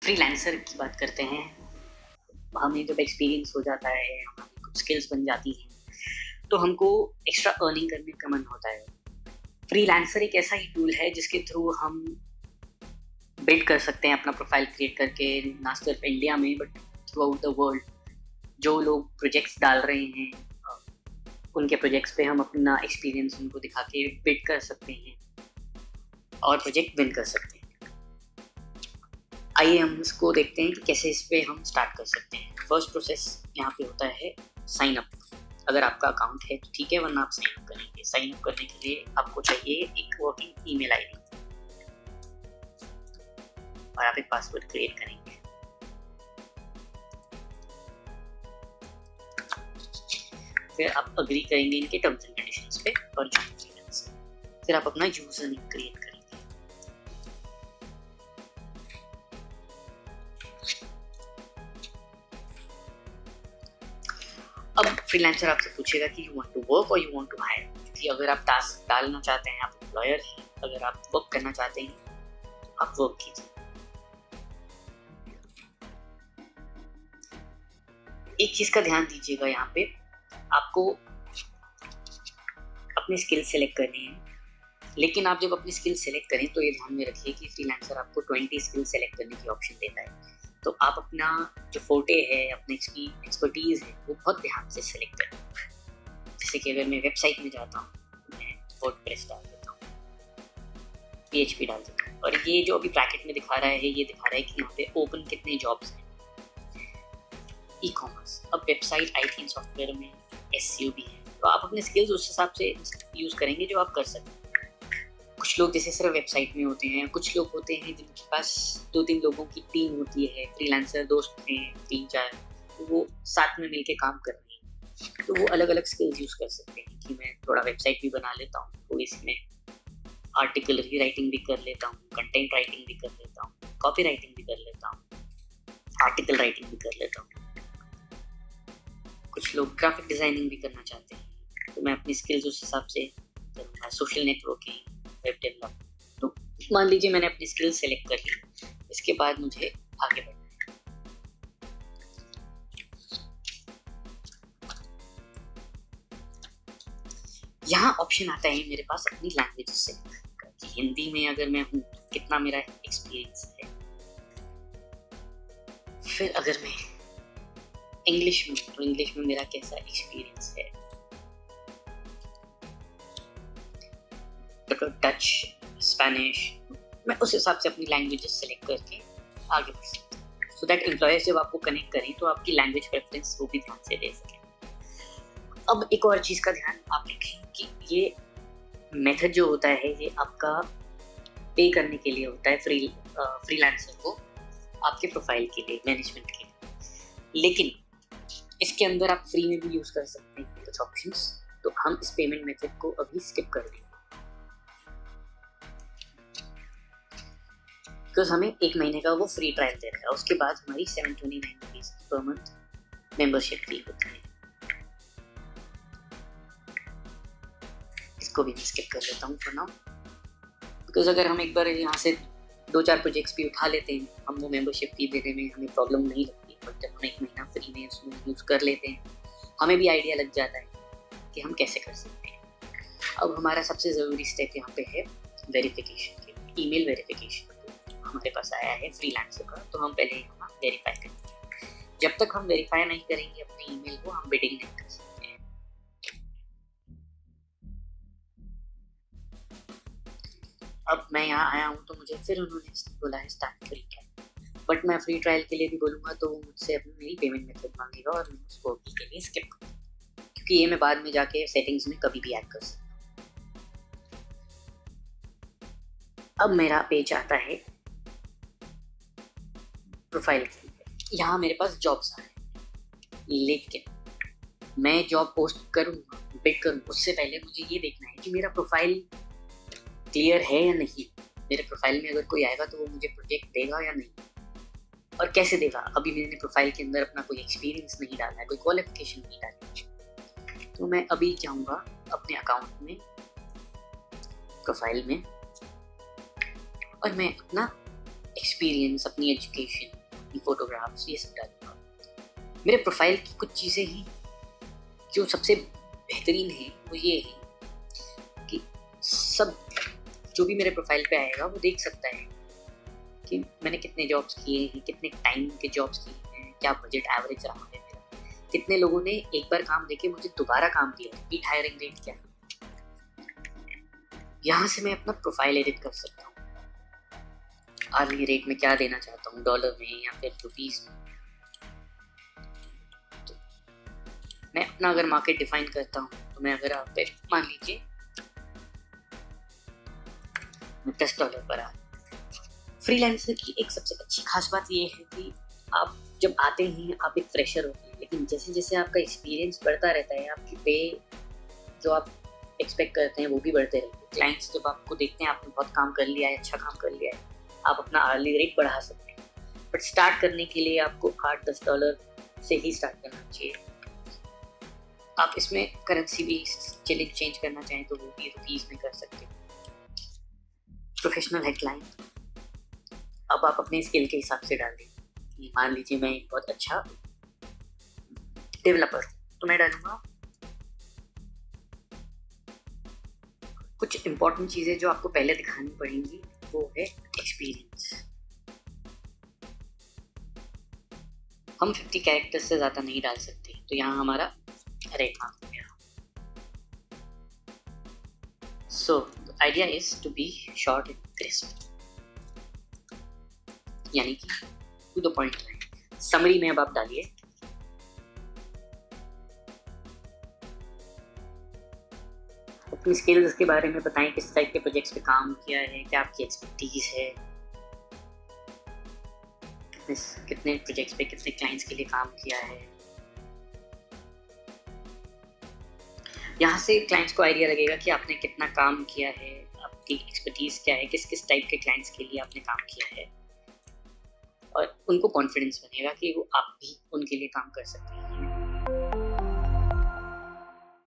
Freelancer की बात करते हैं। हमें जब एक्सपीरियंस हो जाता है, हमारी कुछ स्किल्स बन जाती हैं, तो हमको एक्स्ट्रा अर्निंग करने का मन होता है। फ्रीलांसर एक ऐसा ही टूल है जिसके थ्रू हम बिल्ड कर सकते हैं अपना प्रोफाइल क्रिएट करके, ना सिर्फ इंडिया में but through out the world. जो लोग प्रोजेक्ट्स डाल रहे हैं उनके प्रोजेक्ट्स पे हम अपना एक्सपीरियंस उनको दिखा के बिल्ड कर सकते हैं और प्रोजेक्ट विन कर सकते हैं। आइए हम इसको देखते हैं कि कैसे इस पे हम स्टार्ट कर सकते हैं। फर्स्ट प्रोसेस यहाँ पे होता है साइन अप। अगर आपका अकाउंट है तो ठीक है, वरना आप साइन अप करेंगे। साइन अप करने के लिए आपको चाहिए एक वर्किंग ईमेल आईडी और आप एक पासवर्ड क्रिएट करेंगे। फिर आप अग्री करेंगे इनके टर्म्स एंड कंडीशंस पे और ज्वाइन फ्रीलांसर। फिर आप अपना यूजर नेम क्रिएट करेंगे। अब फ्रीलांसर आपसे पूछेगा कि यू वांट टू वर्क और यू वांट टू हायर। कि अगर आप टास्क डालना चाहते हैं, आप एम्प्लॉयर हैं, अगर आप वर्क करना चाहते हैं तो आप वर्क कीजिए। एक चीज का ध्यान दीजिएगा, यहाँ पे आपको अपनी स्किल सेलेक्ट करनी है, लेकिन आप जब अपनी स्किल सेलेक्ट करें तो ये ध्यान में रखिए कि फ्रीलांसर आपको 20 स्किल सेलेक्ट करने की ऑप्शन देता है। तो आप अपना जो फोटे है, अपनी एक्सपर्टीज है, वो बहुत ध्यान से सेलेक्ट करें। जैसे कि अगर मैं वेबसाइट में जाता हूँ, मैं वर्डप्रेस डाल देता हूँ, PHP डाल देता हूँ, और ये जो अभी ब्रैकेट में दिखा रहा है, ये दिखा रहा है कि यहाँ पे ओपन कितने जॉब्स हैं। ई कॉमर्स, अब वेबसाइट IT सॉफ्टवेयर में SEO भी है, तो आप अपने स्किल्स उस हिसाब से यूज करेंगे जो आप कर सकते हैं। कुछ लोग जैसे सिर्फ वेबसाइट में होते हैं, कुछ लोग होते हैं जिनके पास 2-3 लोगों की टीम होती है, फ्रीलांसर दोस्त हैं 3-4, तो वो साथ में मिलके काम कर रहे हैं, तो वो अलग अलग स्किल्स यूज कर सकते हैं। कि मैं थोड़ा वेबसाइट भी बना लेता हूँ, तो इसमें आर्टिकल की राइटिंग भी कर लेता हूँ, कंटेंट राइटिंग भी कर लेता हूँ, कॉपी राइटिंग भी कर लेता हूँ, आर्टिकल राइटिंग भी कर लेता हूँ। कुछ लोग ग्राफिक डिजाइनिंग भी करना चाहते हैं, तो मैं अपनी स्किल्स उस हिसाब से करूँगा। Social networking, web development. तो मान लीजिए मैंने अपनी स्किल्स सेलेक्ट कर ली, इसके बाद मुझे आगे बढ़ना है। यहाँ ऑप्शन आता है मेरे पास अपनी लैंग्वेज सेलेक्ट करने का, कि हिंदी में अगर मैं हूँ कितना मेरा एक्सपीरियंस है। फिर अगर मैं इंग्लिश में, तो इंग्लिश में मेरा कैसा एक्सपीरियंस है। टच, स्पेनिश, मैं उस हिसाब से अपनी लैंग्वेजेस सेलेक्ट करके आगे बढ़ सकता हूँ, सो दैट एम्प्लॉयर्स जब आपको कनेक्ट करें तो आपकी लैंग्वेज प्रेफरेंस वो भी ध्यान से दे सकें। अब एक और चीज़ का ध्यान आप रखें कि ये मेथड जो होता है ये आपका पे करने के लिए होता है, फ्रीलांसर को आपके प्रोफाइल के लिए, मैनेजमेंट के लिए। लेकिन इसके अंदर आप फ्री में भी यूज़ कर सकते हैं कुछ ऑप्शंस, तो हम इस पेमेंट मेथड को अभी स्किप कर देंगे, बिकॉज हमें 1 महीने का वो फ्री ट्रायल दे रहा है। उसके बाद हमारी 729 rupees per month membership fee होती है। इसको भी मैं स्किप कर देता हूँ फॉर नाउ, बिकॉज अगर हम एक बार यहाँ से 2-4 प्रोजेक्ट्स भी उठा लेते हैं, हम वो मेंबरशिप फी देने में हमें प्रॉब्लम नहीं लगती। बट जब हम 1 महीना फ्री में उसमें यूज़ कर लेते हैं, हमें भी आइडिया लग जाता है कि हम कैसे कर सकते हैं। अब हमारा सबसे ज़रूरी स्टेप यहाँ पे है वेरिफिकेशन के, ईमेल वेरिफिकेशन हमारे पास आया है फ्रीलांसर का, तो हम पहले यहाँ वेरीफाई करेंगे। जब तक हम वेरीफाई नहीं करेंगे अपने ईमेल को, हम बिडिंग नहीं कर सकते हैं। अब मैं यहाँ आया हूँ तो मुझे फिर उन्होंने बोला है स्टार्ट फ्री ट्रायल, बट मैं फ्री ट्रायल के लिए भी बोलूँगा तो वो मुझसे अपनी मेरी पेमेंट मेथड मांगेगा और मैं उसको अभी के लिए स्किप करूँगा, क्योंकि ये मैं बाद में जाके सेटिंग्स में कभी भी ऐड कर सकता हूँ। अब मेरा पेज आता है प्रोफाइल के लिए। यहाँ मेरे पास जॉब्स आ रहे हैं, लेकिन मैं जॉब पोस्ट करूँगा, बिड करूँ, उससे पहले मुझे ये देखना है कि मेरा प्रोफाइल क्लियर है या नहीं। मेरे प्रोफाइल में अगर कोई आएगा तो वो मुझे प्रोजेक्ट देगा या नहीं, और कैसे देगा। अभी मैंने प्रोफाइल के अंदर अपना कोई एक्सपीरियंस नहीं डाला है, कोई क्वालिफिकेशन नहीं डाली, तो मैं अभी जाऊँगा अपने अकाउंट में, प्रोफाइल में, और मैं अपना एक्सपीरियंस, अपनी एजुकेशन, अपनी फोटोग्राफ्स, ये सब डालूंगा। मेरे प्रोफाइल की कुछ चीज़ें हैं जो सबसे बेहतरीन है, वो ये है कि सब जो भी मेरे प्रोफाइल पे आएगा वो देख सकता है कि मैंने कितने जॉब्स किए हैं, कितने टाइम के जॉब्स किए हैं, क्या बजट एवरेज रहा है मेरा, कितने लोगों ने एक बार काम देके मुझे दोबारा काम दिया, रिपीट हायरिंग रेट क्या है। यहाँ से मैं अपना प्रोफाइल एडिट कर सकता हूँ, आर्ली रेट में क्या देना चाहता हूँ, डॉलर में या फिर रुपीज़ में। तो मैं अपना अगर मार्केट डिफाइन करता हूँ तो मैं अगर आप पे मान लीजिए $10 पर आ। फ्रीलांसर की एक सबसे अच्छी खास बात ये है कि आप जब आते हैं आप एक फ्रेशर होते हैं, लेकिन जैसे जैसे आपका एक्सपीरियंस बढ़ता रहता है आपकी पे जो आप एक्सपेक्ट करते हैं वो भी बढ़ते रहते हैं। क्लाइंट्स जब आपको देखते हैं आपने बहुत काम कर लिया है, अच्छा काम कर लिया है, आप अपना आर्ली रेट बढ़ा सकते हैं। बट स्टार्ट करने के लिए आपको $8-10 से ही स्टार्ट करना चाहिए। आप इसमें करेंसी भी चेंज करना चाहें तो वो भी रुपीज़ में कर सकते हैं। प्रोफेशनल हेडलाइन अब आप अपने स्किल के हिसाब से डाल दें। मान लीजिए मैं एक बहुत अच्छा डेवलपर तो मैं डालूंगा कुछ इंपॉर्टेंट चीज़ें जो आपको पहले दिखानी पड़ेंगी, वो है एक्सपीरियंस। हम 50 कैरेक्टर्स से ज़्यादा नहीं डाल सकते, तो यहाँ हमारा रेट मार्क हो गया। So the idea is to be short and crisp, यानी कि टू द पॉइंट। समरी में अब आप डालिए अपनी स्किल्स के बारे में, बताएं किस टाइप के प्रोजेक्ट्स पे काम किया है, क्या आपकी एक्सपर्टीज है, कितने प्रोजेक्ट्स पे कितने क्लाइंट्स के लिए काम किया है। यहाँ से क्लाइंट्स को आइडिया लगेगा कि आपने कितना काम किया है, आपकी एक्सपर्टीज क्या है, किस किस टाइप के क्लाइंट्स के लिए आपने काम किया है, और उनको कॉन्फिडेंस बनेगा कि वो आप भी उनके लिए काम कर सकते हैं।